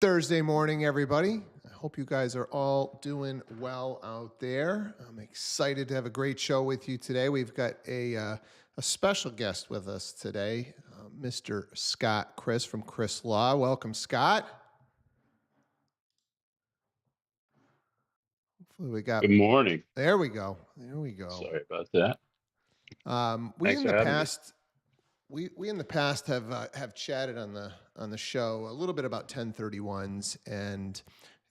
Thursday morning, everybody. I hope you guys are all doing well out there. I'm excited to have a great show with you today. We've got a special guest with us today, Mr. Scott Chris from Chris Law. Welcome, Scott. Hopefully we got. Good morning. There we go. There we go. Sorry about that. We Thanks in for the having me. past we in the past have chatted on the show a little bit about 1031s, and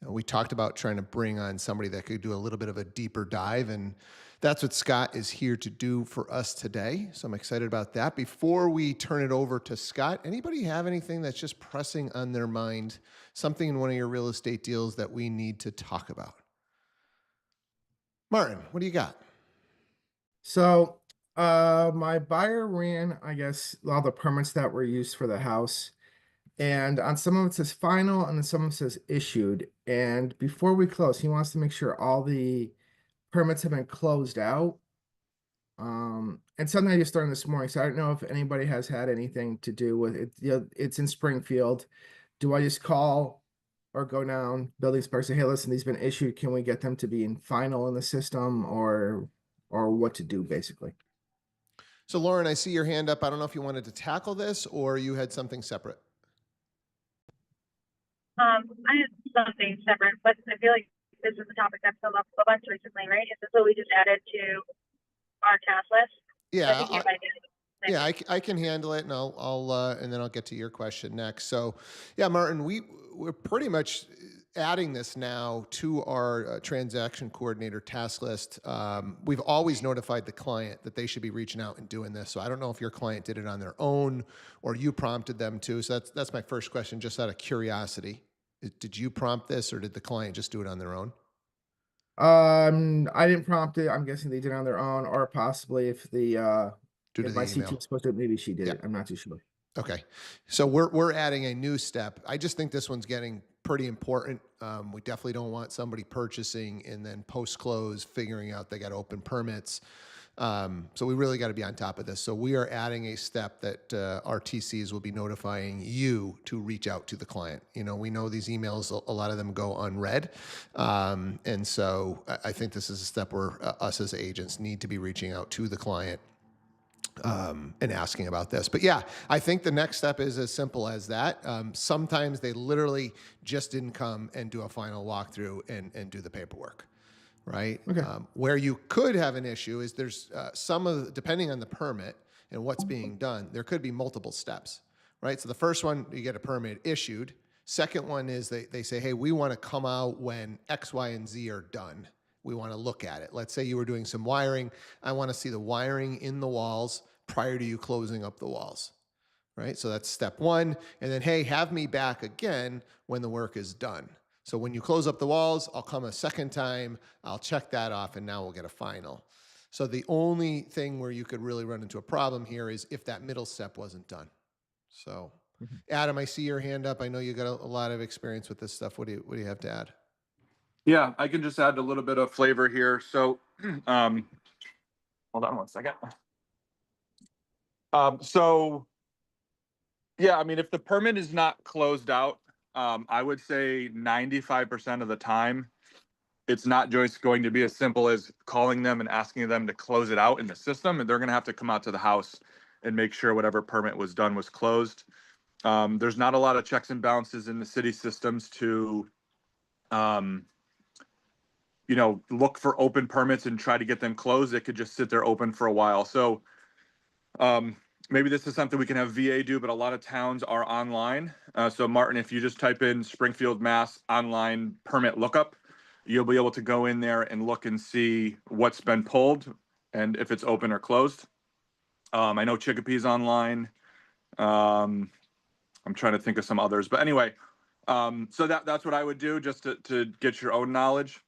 we talked about trying to bring on somebody that could do a little bit of a deeper dive, and that's what Scott is here to do for us today. So I'm excited about that. Before we turn it over to Scott, anybody have anything that's just pressing on their mind, something in one of your real estate deals that we need to talk about? Martin, what do you got? So, my buyer ran, I guess, all the permits that were used for the house. And on some of it says final and then some of it says issued. And before we close, he wants to make sure all the permits have been closed out. And something I just learned this morning, so I don't know if anybody has had anything to do with it. It's in Springfield. Do I just call or go down building inspector, say, hey, listen, these been issued. Can we get them to be in final in the system, or what to do basically? So, Lauren, I see your hand up. I don't know if you wanted to tackle this or you had something separate. I had something separate, but I feel like this is a topic that's come up a bunch recently, right? Is this what we just added to our task list? Yeah, Yeah, I can handle it, and and then I'll get to your question next. So, yeah, Martin, we're pretty much adding this now to our transaction coordinator task list. We've always notified the client that they should be reaching out and doing this. So I don't know if your client did it on their own or you prompted them to. So that's my first question, just out of curiosity. Did you prompt this, or did the client just do it on their own? I didn't prompt it. I'm guessing they did it on their own, or possibly if Due to if my the CT email. was supposed to, maybe she did Yeah. it. I'm not too sure. Okay. So we're adding a new step. I just think this one's getting pretty important. We definitely don't want somebody purchasing and then post close figuring out they got open permits. So we really got to be on top of this. So we are adding a step that our TCs will be notifying you to reach out to the client. You know, we know these emails, a lot of them go unread. And so I think this is a step where us as agents need to be reaching out to the client and asking about this. But yeah, I think the next step is as simple as that. Sometimes they literally just didn't come and do a final walkthrough and do the paperwork, right? Okay. Where you could have an issue is there's depending on the permit and what's being done, there could be multiple steps, right? So the first one, you get a permit issued. Second one is they say, hey, we want to come out when X, Y, and Z are done. We want to look at it. Let's say you were doing some wiring. I want to see the wiring in the walls prior to you closing up the walls, right? So that's step one. And then, hey, have me back again when the work is done. So when you close up the walls, I'll come a second time, I'll check that off, and now we'll get a final. So the only thing where you could really run into a problem here is if that middle step wasn't done. So, Adam, I see your hand up. I know you got a lot of experience with this stuff. What do you have to add? Yeah, I can just add a little bit of flavor here. So, hold on one second. So yeah, I mean, if the permit is not closed out, I would say 95% of the time, it's not just going to be as simple as calling them and asking them to close it out in the system, and they're going to have to come out to the house and make sure whatever permit was done was closed. There's not a lot of checks and balances in the city systems to um, look for open permits and try to get them closed. It could just sit there open for a while. So maybe this is something we can have VA do, but a lot of towns are online. So Martin, if you just type in Springfield, Mass online permit lookup, you'll be able to go in there and look and see what's been pulled and if it's open or closed. I know Chicopee's online. I'm trying to think of some others, but anyway, so that's what I would do just to get your own knowledge.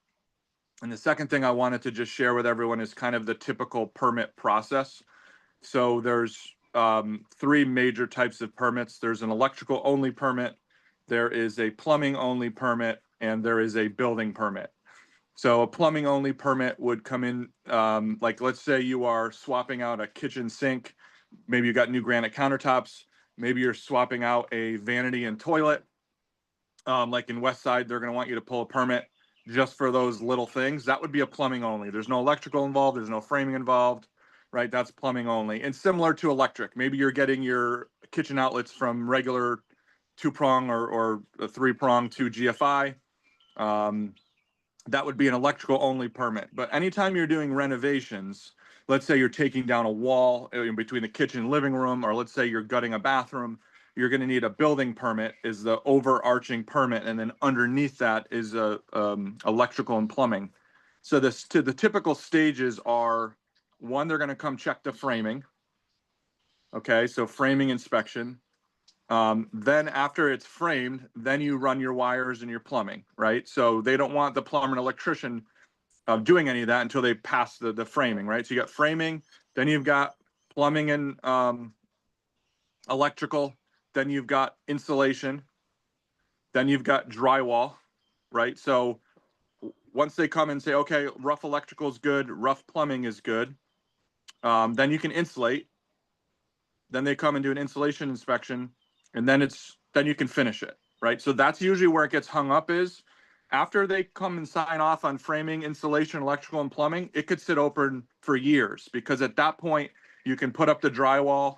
And the second thing I wanted to just share with everyone is kind of the typical permit process. So there's three major types of permits. There's an electrical only permit, there is a plumbing only permit, and there is a building permit. So a plumbing only permit would come in, like let's say you are swapping out a kitchen sink, maybe you got new granite countertops, maybe you're swapping out a vanity and toilet. like in West Side, they're going to want you to pull a permit just for those little things. That would be a plumbing only. There's no electrical involved. There's no framing involved, right? That's plumbing only. And similar to electric, maybe you're getting your kitchen outlets from regular 2-prong or a 3-prong to GFI. That would be an electrical only permit. But anytime you're doing renovations, let's say you're taking down a wall in between the kitchen and living room, or let's say you're gutting a bathroom, you're going to need a building permit is the overarching permit. And then underneath that is electrical and plumbing. So the typical stages are, one, they're going to come check the framing. Okay, so framing inspection. Then after it's framed, then you run your wires and your plumbing, right? So they don't want the plumber and electrician doing any of that until they pass the framing, right? So you got framing, then you've got plumbing and electrical, then you've got insulation, then you've got drywall, right? So once they come and say, okay, rough electrical is good, rough plumbing is good, then you can insulate. Then they come and do an insulation inspection, and then you can finish it, right? So that's usually where it gets hung up is after they come and sign off on framing, insulation, electrical, and plumbing, it could sit open for years because at that point you can put up the drywall,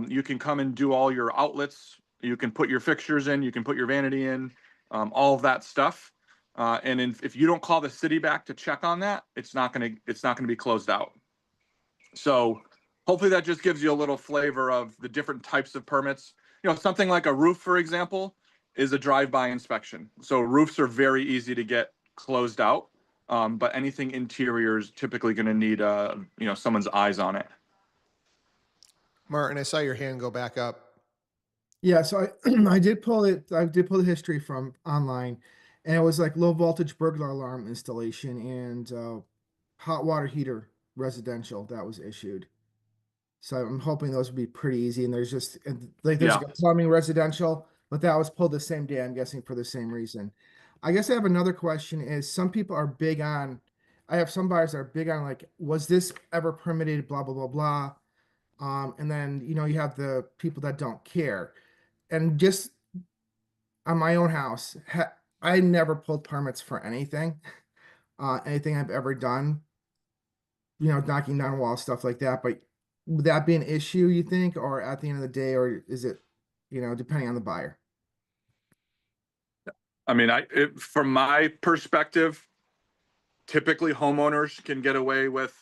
you can come and do all your outlets, you can put your fixtures in, you can put your vanity in, all of that stuff. If you don't call the city back to check on that, it's not gonna be closed out. So hopefully that just gives you a little flavor of the different types of permits. You know, something like a roof, for example, is a drive-by inspection. So roofs are very easy to get closed out, but anything interior is typically going to need, someone's eyes on it. Martin, I saw your hand go back up. Yeah, so I did pull it. I did pull the history from online, and it was like low voltage burglar alarm installation and hot water heater residential that was issued. So I'm hoping those would be pretty easy. And there's Yeah. like a plumbing residential, but that was pulled the same day. I'm guessing for the same reason. I guess I have another question. Is some people are big on. I have some buyers that are big on like, was this ever permitted? Blah blah blah blah. And then you have the people that don't care. And just on my own house, I never pulled permits for anything. Anything I've ever done, knocking down walls, stuff like that. But would that be an issue, you think, or at the end of the day, or is it, depending on the buyer? I mean, from my perspective, typically homeowners can get away with,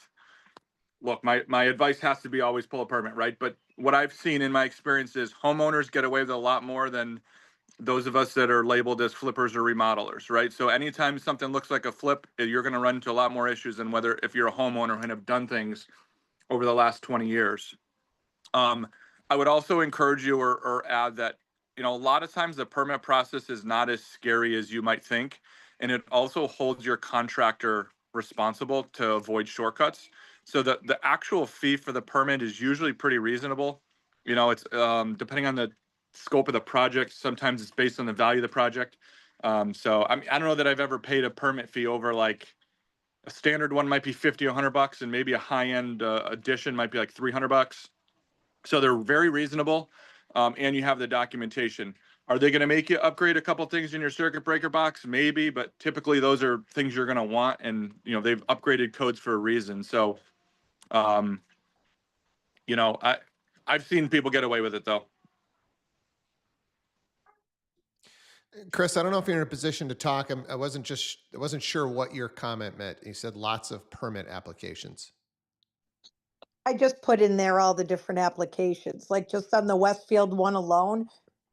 look, my advice has to be always pull a permit, right? But what I've seen in my experience is homeowners get away with a lot more than those of us that are labeled as flippers or remodelers, right? So anytime something looks like a flip, you're going to run into a lot more issues than whether if you're a homeowner and have done things over the last 20 years. I would also encourage you or add that, a lot of times the permit process is not as scary as you might think. And it also holds your contractor responsible to avoid shortcuts. So the actual fee for the permit is usually pretty reasonable. It's depending on the scope of the project. Sometimes it's based on the value of the project. So I don't know that I've ever paid a permit fee over like a standard one might be 50, $100, and maybe a high end addition might be like $300. So they're very reasonable, and you have the documentation. Are they going to make you upgrade a couple things in your circuit breaker box? Maybe, but typically those are things you're going to want, and they've upgraded codes for a reason. So, I've seen people get away with it though. Chris, I don't know if you're in a position to talk. I wasn't sure what your comment meant. You said lots of permit applications. I just put in there all the different applications, like just on the Westfield one alone.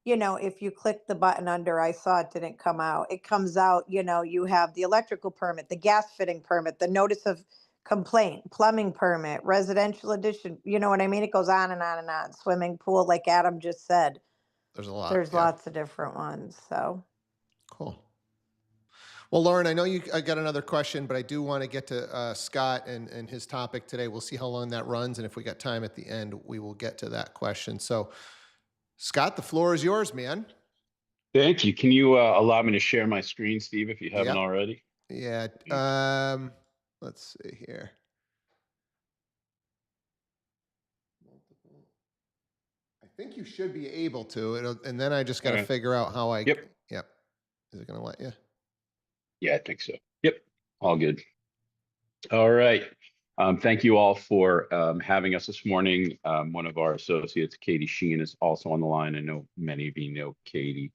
If you click the button under, I saw it didn't come out. It comes out, you have the electrical permit, the gas fitting permit, the notice of complaint, plumbing permit, residential addition. You know what I mean? It goes on and on and on. Swimming pool, like Adam just said. There's a lot. There's Yeah. lots of different ones. So Cool. Well, Lauren, I know you got another question, but I do want to get to Scott and his topic today. We'll see how long that runs, and if we got time at the end, we will get to that question. So, Scott, the floor is yours, man. Thank you. Can you allow me to share my screen, Steve, if you haven't Yep. already? Yeah. Let's see here. I think you should be able to, and then I just got to All right. figure out how I. Yep. Yep. Is it going to let you? Yeah, I think so. Yep, all good. All right. Thank you all for having us this morning. One of our associates, Katie Sheen, is also on the line. I know many of you know Katie,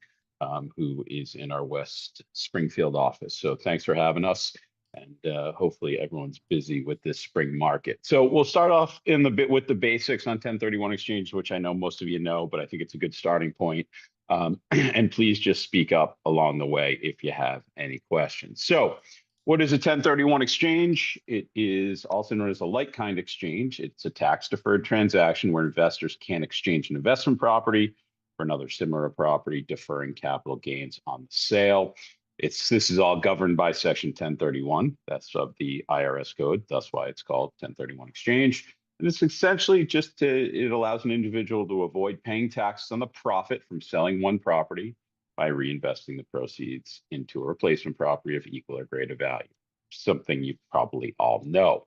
who is in our West Springfield office. So thanks for having us. And hopefully everyone's busy with this spring market. So we'll start off in the bit with the basics on 1031 exchange, which I know most of you know, but I think it's a good starting point. And please just speak up along the way if you have any questions. So what is a 1031 exchange? It is also known as a like-kind exchange. It's a tax-deferred transaction where investors can exchange an investment property for another similar property, deferring capital gains on the sale. This is all governed by Section 1031. That's of the IRS code. That's why it's called 1031 exchange. And it's essentially it allows an individual to avoid paying taxes on the profit from selling one property by reinvesting the proceeds into a replacement property of equal or greater value, something you probably all know.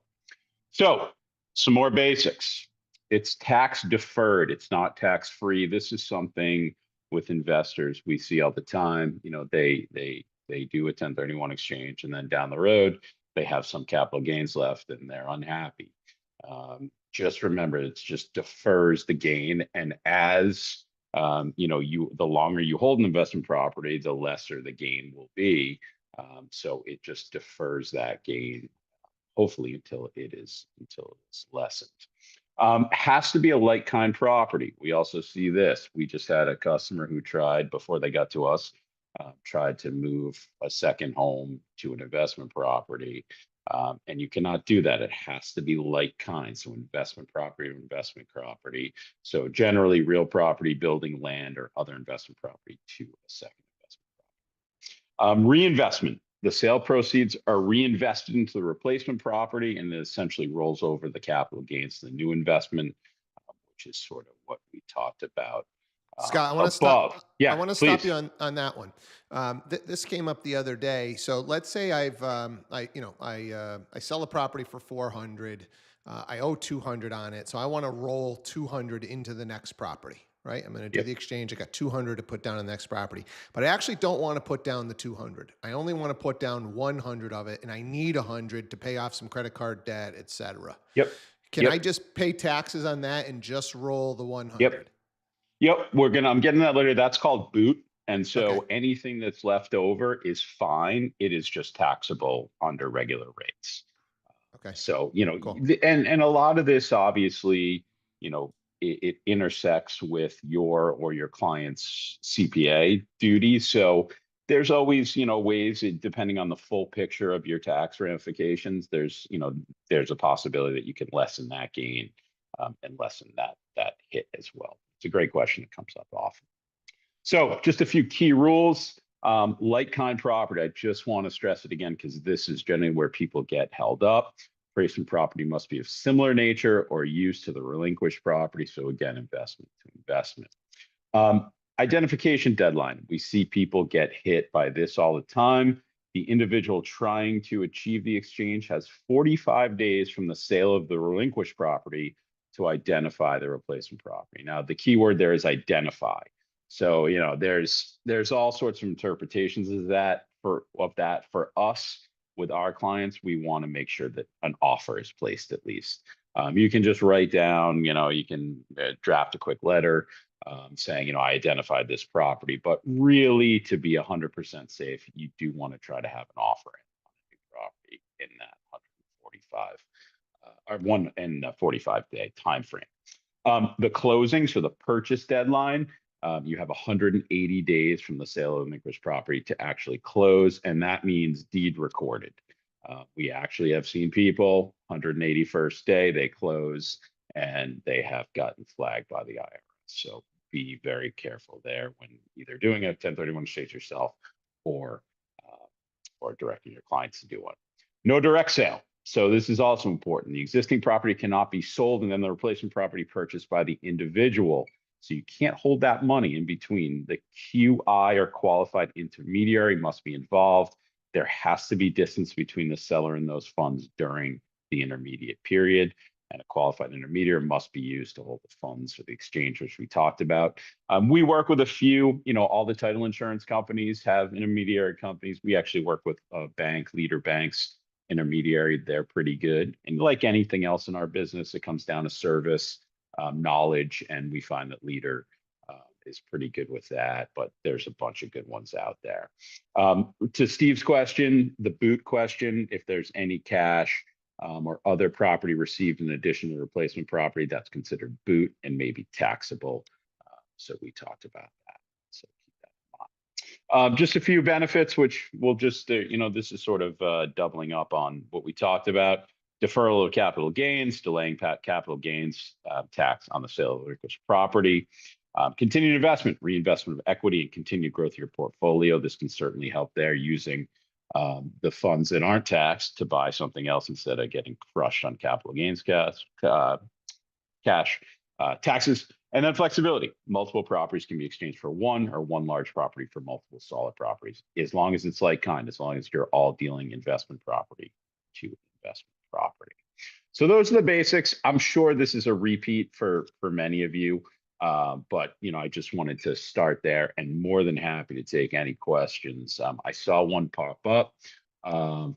So some more basics. It's tax deferred. It's not tax free. This is something with investors we see all the time. You know, they do a 1031 exchange, and then down the road, they have some capital gains left and they're unhappy. Just remember, it just defers the gain. And as the longer you hold an investment property, the lesser the gain will be. So it just defers that gain, hopefully until it's lessened. Has to be a like-kind property. We also see this. We just had a customer who tried, before they got to us, tried to move a second home to an investment property. And you cannot do that. It has to be like-kind. So investment property or investment property. So generally real property, building, land, or other investment property to a second investment property. Reinvestment. The sale proceeds are reinvested into the replacement property, and it essentially rolls over the capital gains to the new investment, which is sort of what we talked about Scott, I want to above. stop. Yeah, I want to stop you on that one. This came up the other day. So let's say I sell a property for 400. I owe 200 on it, so I want to roll 200 into the next property. Right? I'm going to do the exchange. I got 200 to put down on the next property, but I actually don't want to put down the 200. I only want to put down 100 of it, and I need 100 to pay off some credit card debt, etc. Yep. Can I just pay taxes on that and just roll the 100? Yep. I'm getting that later. That's called boot. And so Okay. anything that's left over is fine. It is just taxable under regular rates. Okay. So, Cool. and a lot of this, obviously, it intersects with your or your client's CPA duties. So there's always, ways, depending on the full picture of your tax ramifications, there's a possibility that you can lessen that gain and lessen that hit as well. It's a great question. It comes up often. So just a few key rules. Like-kind property, I just want to stress it again because this is generally where people get held up. Replacement property must be of similar nature or use to the relinquished property. So again, investment to investment. Identification deadline. We see people get hit by this all the time. The individual trying to achieve the exchange has 45 days from the sale of the relinquished property to identify the replacement property. Now, the key word there is identify. So, there's all sorts of interpretations of that. For us, with our clients, we want to make sure that an offer is placed at least. You can just write down, you can draft a quick letter saying, I identified this property, but really to be 100% safe, you do want to try to have an offer on a new property in that 45-day time frame. The closing, so the purchase deadline, you have 180 days from the sale of the relinquished property to actually close, and that means deed recorded. We actually have seen people 181st day they close and they have gotten flagged by the IRS. So be very careful there when either doing a 1031 exchange yourself or directing your clients to do one. No direct sale. So this is also important. The existing property cannot be sold and then the replacement property purchased by the individual. So you can't hold that money in between. The QI or qualified intermediary must be involved. There has to be distance between the seller and those funds during the intermediate period. and a qualified intermediary must be used to hold the funds for the exchange, which we talked about. We work with a few, all the title insurance companies have intermediary companies. We actually work with a bank, Leader Banks intermediary. They're pretty good. And like anything else in our business, it comes down to service, knowledge, and we find that Leader is pretty good with that, but there's a bunch of good ones out there. To Steve's question, the boot question, if there's any cash or other property received in addition to replacement property, that's considered boot and maybe taxable. So we talked about that. So keep that in mind. Just a few benefits, which we'll just, this is sort of doubling up on what we talked about. Deferral of capital gains, delaying capital gains tax on the sale of relinquished property. Continued investment, reinvestment of equity, and continued growth of your portfolio. This can certainly help there, using the funds that aren't taxed to buy something else instead of getting crushed on capital gains cash taxes. And then flexibility. Multiple properties can be exchanged for one, or one large property for multiple solid properties, as long as it's like kind, as long as you're all dealing investment property to investment property. So those are the basics. I'm sure this is a repeat for many of you. But I just wanted to start there, and more than happy to take any questions. I saw one pop up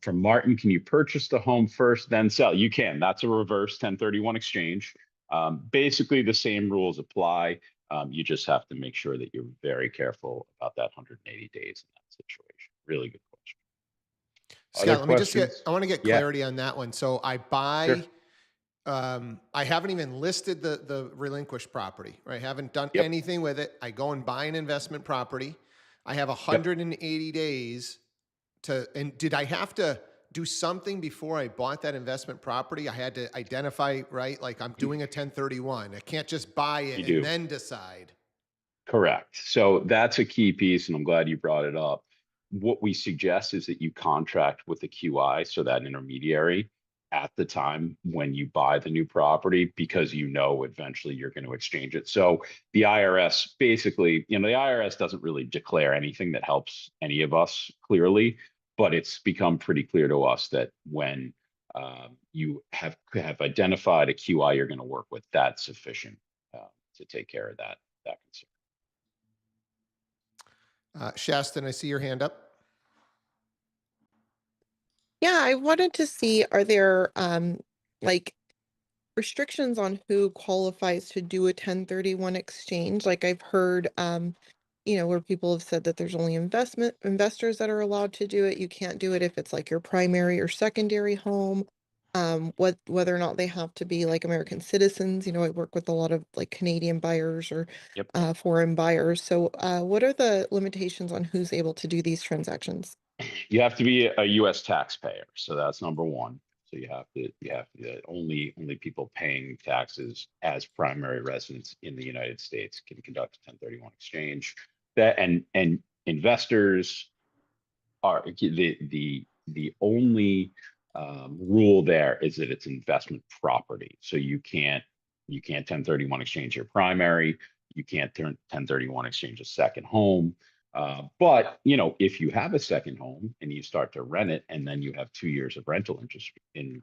from Martin. Can you purchase the home first, then sell? You can. That's a reverse 1031 exchange. Basically, the same rules apply. You just have to make sure that you're very careful about that 180 days in that situation. Really good question. Scott, let me just questions? I want to get Yeah. clarity on that one. So I buy, Sure. I haven't even listed the relinquished property, right? Haven't done Yep. anything with it. I go and buy an investment property. I have 180 days and did I have to do something before I bought that investment property? I had to identify, right? Like I'm doing a 1031. I can't just buy it You do. and then decide. Correct. So that's a key piece, and I'm glad you brought it up. What we suggest is that you contract with the QI, so that intermediary, at the time when you buy the new property, because eventually you're going to exchange it. So the IRS basically, the IRS doesn't really declare anything that helps any of us clearly, but it's become pretty clear to us that when you have identified a QI you're going to work with, that's sufficient to take care of that concern. Shaston, I see your hand up. Yeah, I wanted to see, are there like restrictions on who qualifies to do a 1031 exchange? Like I've heard where people have said that there's only investors that are allowed to do it. You can't do it if it's like your primary or secondary home. Whether or not they have to be like American citizens. I work with a lot of like Canadian buyers or Yep. foreign buyers. So what are the limitations on who's able to do these transactions? You have to be a U.S. taxpayer, so that's number one. So you have to only people paying taxes as primary residents in the United States can conduct a 1031 exchange. That and investors are the only rule there is that it's investment property. So you can't 1031 exchange your primary. You can't 1031 exchange a second home. But if you have a second home and you start to rent it, and then you have 2 years of rental interest in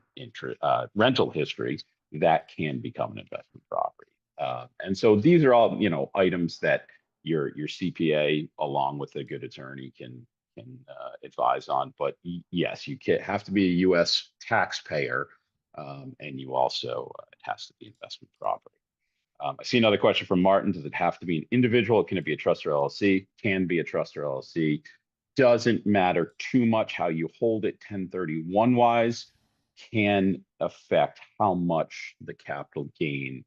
rental history, that can become an investment property. And so these are all items that your CPA, along with a good attorney, can advise on. But yes, you have to be a U.S. taxpayer, and you also it has to be investment property. I see another question from Martin. Does it have to be an individual? Can it be a trust or LLC? Can be a trust or LLC. Doesn't matter too much how you hold it 1031 wise. Can affect how much the capital gain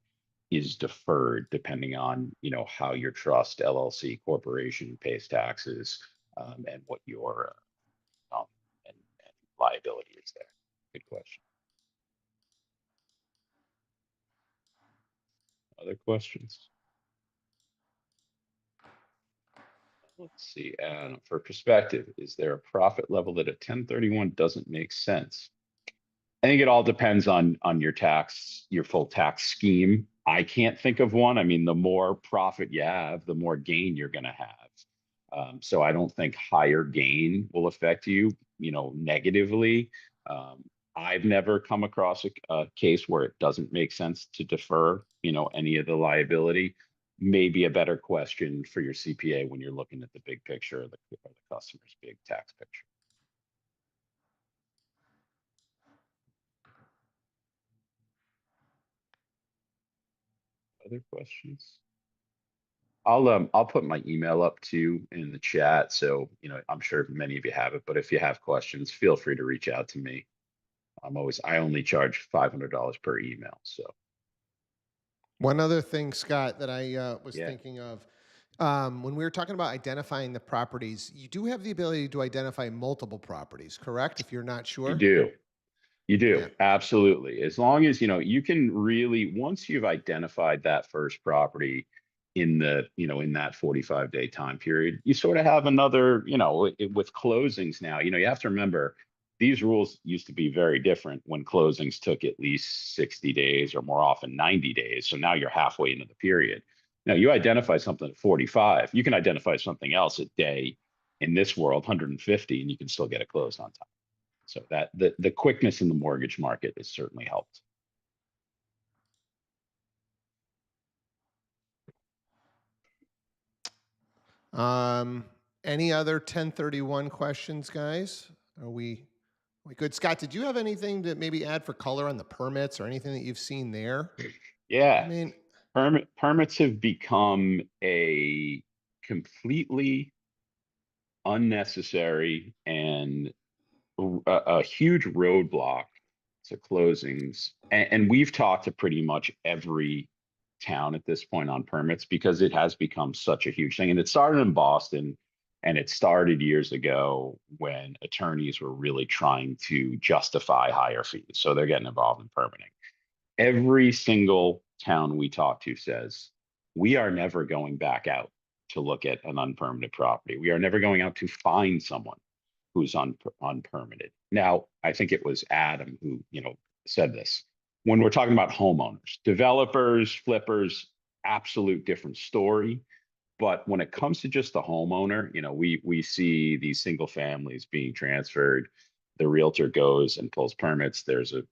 is deferred depending on how your trust, LLC, corporation pays taxes, and what your and liability is there. Good question. Other questions? Let's see. And for perspective, is there a profit level that a 1031 doesn't make sense? I think it all depends on your full tax scheme. I can't think of one. I mean, the more profit you have, the more gain you're going to have. So I don't think higher gain will affect you, negatively. I've never come across a case where it doesn't make sense to defer, any of the liability. Maybe a better question for your CPA when you're looking at the big picture or the customer's big tax picture. Other questions? I'll put my email up too in the chat. So, I'm sure many of you have it, but if you have questions, feel free to reach out to me. I only charge $500 per email. So One other thing, Scott, that I was yeah, thinking of, when we were talking about identifying the properties, you do have the ability to identify multiple properties, correct? If you're not you sure? do. You Yeah. do, absolutely. As long as, you can really, once you've identified that first property in that 45-day time period, you sort of have another, with closings now, you have to remember these rules used to be very different when closings took at least 60 days or more often 90 days. So now you're halfway into the period. Now you identify something at 45, you can identify something else at day in this world, 150, and you can still get it closed on time. So that the quickness in the mortgage market has certainly helped. Any other 1031 questions, guys? Are we good? Scott, did you have anything to maybe add for color on the permits or anything that you've seen there? I Yeah, mean, permits have become a completely unnecessary and a huge roadblock to closings. And we've talked to pretty much every town at this point on permits because it has become such a huge thing. And it started in Boston and it started years ago when attorneys were really trying to justify higher fees. So they're getting involved in permitting. Every single town we talk to says, we are never going back out to look at an unpermitted property. We are never going out to find someone who's unpermitted. Now, I think it was Adam who, said this. When we're talking about homeowners, developers, flippers, absolute different story. But when it comes to just the homeowner, we see these single families being transferred. The realtor goes and pulls permits. There's a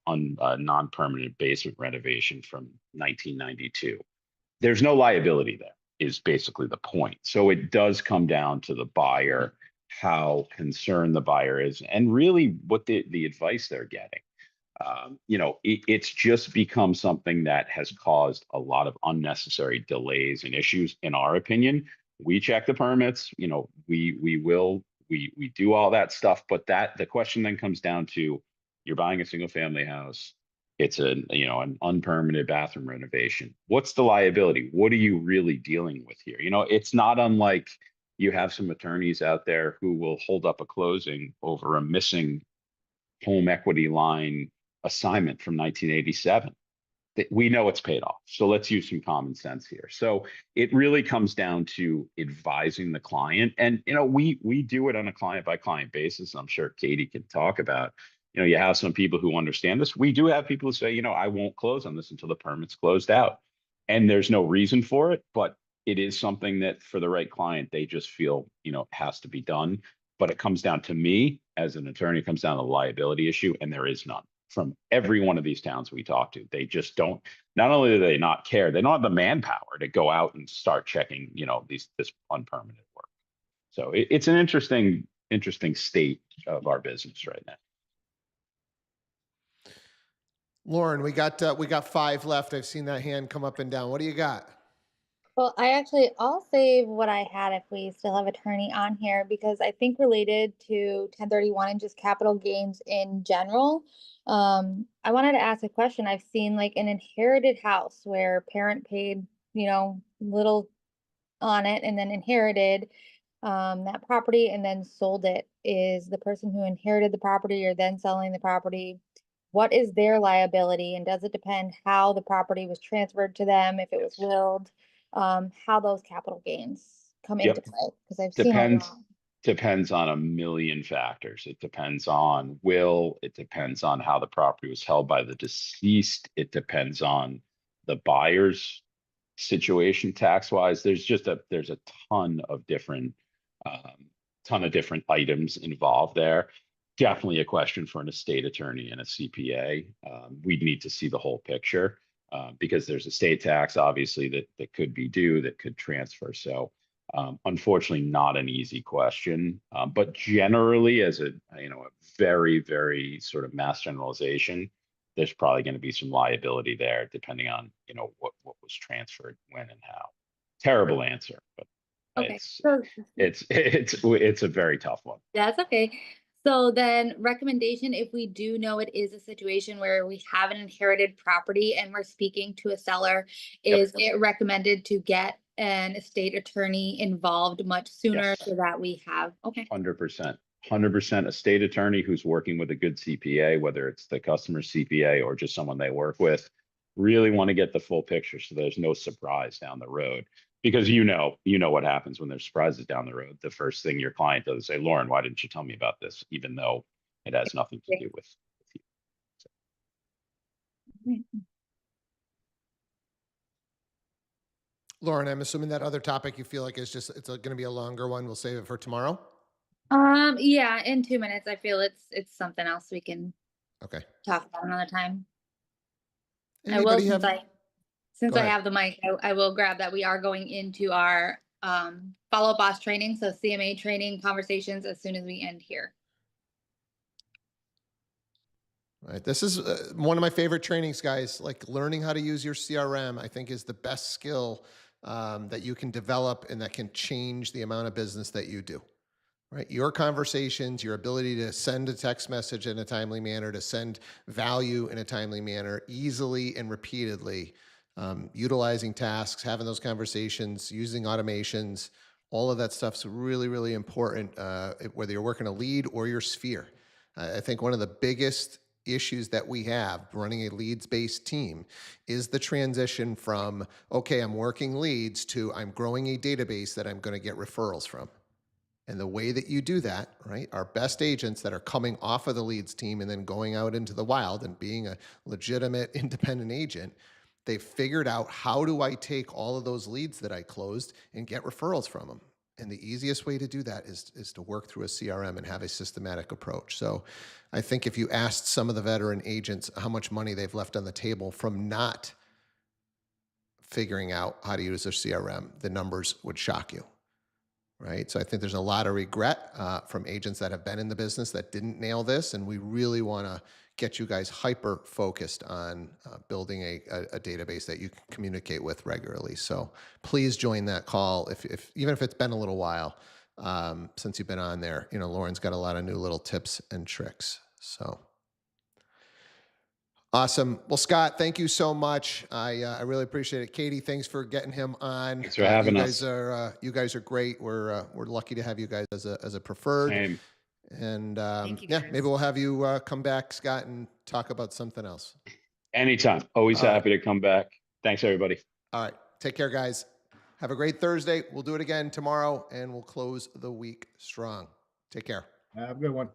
non-permanent basement renovation from 1992. There's no liability there, is basically the point. So it does come down to the buyer, how concerned the buyer is, and really what the advice they're getting. It's just become something that has caused a lot of unnecessary delays and issues, in our opinion. We check the permits, we do all that stuff, but the question then comes down to, you're buying a single family house. It's an unpermitted bathroom renovation. What's the liability? What are you really dealing with here? It's not unlike you have some attorneys out there who will hold up a closing over a missing home equity line assignment from 1987. We know it's paid off. So let's use some common sense here. So it really comes down to advising the client. And, we do it on a client by client basis. I'm sure Katie can talk about, you have some people who understand this. We do have people who say, I won't close on this until the permit's closed out. And there's no reason for it, but it is something that for the right client, they just feel, has to be done. But it comes down to me as an attorney, it comes down to the liability issue, and there is none from every one of these towns we talk to. They just don't, not only do they not care, they don't have the manpower to go out and start checking, this unpermitted work. So it's an interesting state of our business right now. Lauren, we got 5 left. I've seen that hand come up and down. What do you got? Well, I'll save what I had if we still have attorney on here, because I think related to 1031 and just capital gains in general. I wanted to ask a question. I've seen like an inherited house where parent paid, little on it and then inherited that property and then sold it. Is the person who inherited the property or then selling the property, what is their liability? And does it depend how the property was transferred to them, if it was Yes. willed, how those capital gains come into Yep. play? Because I've seen a lot. Depends on a million factors. It depends on will. It depends on how the property was held by the deceased. It depends on the buyer's situation tax wise. There's a ton of different items involved there. definitely a question for an estate attorney and a CPA. We'd need to see the whole picture because there's estate tax, obviously, that could be due, that could transfer. So unfortunately, not an easy question. But generally, as a very, very sort of mass generalization, there's probably going to be some liability there, depending on what was transferred, when, and how. Terrible answer, but Okay, it's so it's a very tough one. that's okay. So then recommendation, if we do know it is a situation where we have an inherited property and we're speaking to a seller, Yep. is it recommended to get an estate attorney involved much sooner Yes. so that we have, okay. 100% estate attorney who's working with a good CPA, whether it's the customer's CPA or just someone they work with, really want to get the full picture so there's no surprise down the road. Because you know what happens when there's surprises down the road. The first thing your client does is say, Lauren, why didn't you tell me about this? Even though it has nothing to do with you. So. Lauren, I'm assuming that other topic you feel like is just, it's going to be a longer one. We'll save it for tomorrow. Yeah, in 2 minutes. I feel it's something else we can Okay. talk about another time. Anybody Since Go I ahead. have the mic, I will grab that. We are going into our follow boss training, so CMA training conversations as soon as we end here. Right. This is one of my favorite trainings, guys. Like learning how to use your CRM, I think, is the best skill that you can develop and that can change the amount of business that you do. Right. Your conversations, your ability to send a text message in a timely manner, to send value in a timely manner, easily and repeatedly, utilizing tasks, having those conversations, using automations, all of that stuff's really, really important, whether you're working a lead or your sphere. I think one of the biggest issues that we have running a leads-based team is the transition from, okay, I'm working leads to I'm growing a database that I'm going to get referrals from. And the way that you do that, right, our best agents that are coming off of the leads team and then going out into the wild and being a legitimate independent agent, they've figured out, how do I take all of those leads that I closed and get referrals from them? And the easiest way to do that is to work through a CRM and have a systematic approach. So I think if you asked some of the veteran agents how much money they've left on the table from not figuring out how to use their CRM, the numbers would shock you. Right. So I think there's a lot of regret from agents that have been in the business that didn't nail this. And we really want to get you guys hyper focused on building a database that you can communicate with regularly. So please join that call. If even if it's been a little while since you've been on there, Lauren's got a lot of new little tips and tricks. So awesome. Well, Scott, thank you so much. I really appreciate it. Katie, thanks for getting him on. Thanks for having us. You guys are great. We're lucky to have you guys as a preferred. Same. And Thank you, yeah, guys. maybe we'll have you come back, Scott, and talk about something else. Anytime. Always All right. happy to come back. Thanks, everybody. All right. Take care, guys. Have a great Thursday. We'll do it again tomorrow, and we'll close the week strong. Take care. Have a good one.